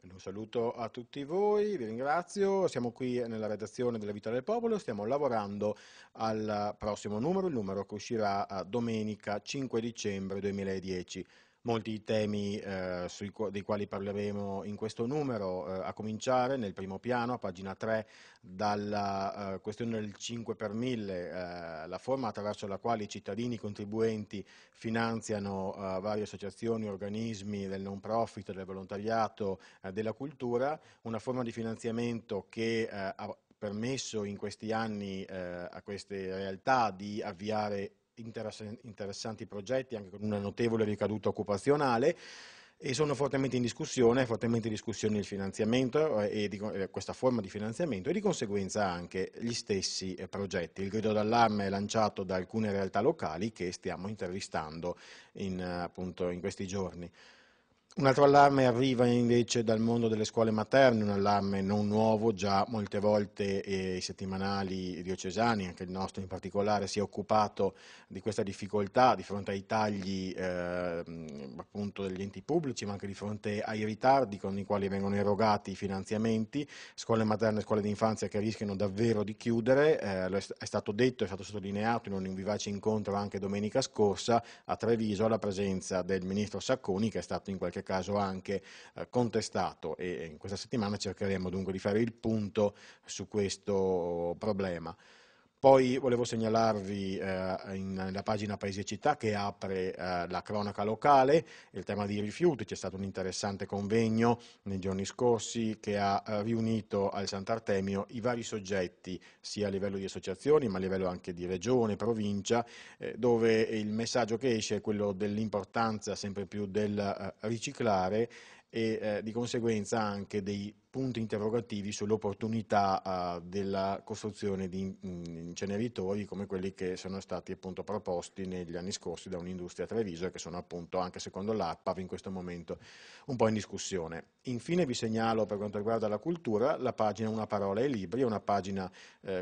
Un saluto a tutti voi, vi ringrazio. Siamo qui nella redazione della Vita del Popolo, stiamo lavorando al prossimo numero, il numero che uscirà domenica 5 dicembre 2010. Molti temi dei quali parleremo in questo numero, a cominciare nel primo piano, a pagina 3, dalla questione del 5 per 1000, la forma attraverso la quale i cittadini contribuenti finanziano varie associazioni, organismi del non profit, del volontariato, della cultura, una forma di finanziamento che ha permesso in questi anni a queste realtà di avviare interessanti progetti anche con una notevole ricaduta occupazionale e sono fortemente in discussione il finanziamento questa forma di finanziamento e di conseguenza anche gli stessi progetti. Il grido d'allarme è lanciato da alcune realtà locali che stiamo intervistando appunto in questi giorni. Un altro allarme arriva invece dal mondo delle scuole materne, un allarme non nuovo, già molte volte i settimanali diocesani, anche il nostro in particolare, si è occupato di questa difficoltà di fronte ai tagli appunto degli enti pubblici, ma anche di fronte ai ritardi con i quali vengono erogati i finanziamenti, scuole materne e scuole d'infanzia che rischiano davvero di chiudere, è stato detto, è stato sottolineato in un vivace incontro anche domenica scorsa a Treviso alla presenza del ministro Sacconi, che è stato in qualche caso anche contestato, e in questa settimana cercheremo dunque di fare il punto su questo problema. Poi volevo segnalarvi nella pagina Paesi e Città che apre la cronaca locale, il tema dei rifiuti. C'è stato un interessante convegno nei giorni scorsi che ha riunito al Sant'Artemio i vari soggetti, sia a livello di associazioni ma a livello anche di regione, provincia, dove il messaggio che esce è quello dell'importanza sempre più del riciclare e di conseguenza anche dei punti interrogativi sull'opportunità della costruzione di inceneritori come quelli che sono stati appunto proposti negli anni scorsi da un'industria a Treviso e che sono appunto anche secondo l'ARPAV in questo momento un po' in discussione. Infine vi segnalo per quanto riguarda la cultura la pagina Una parola ai libri, è una pagina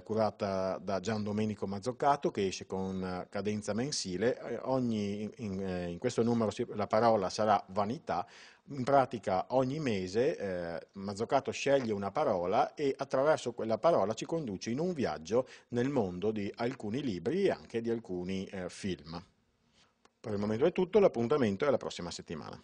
curata da Gian Domenico Mazzoccato che esce con cadenza mensile. In questo numero la parola sarà vanità. In pratica ogni mese Mazzoccato sceglie una parola e attraverso quella parola ci conduce in un viaggio nel mondo di alcuni libri e anche di alcuni film. Per il momento è tutto, l'appuntamento è la prossima settimana.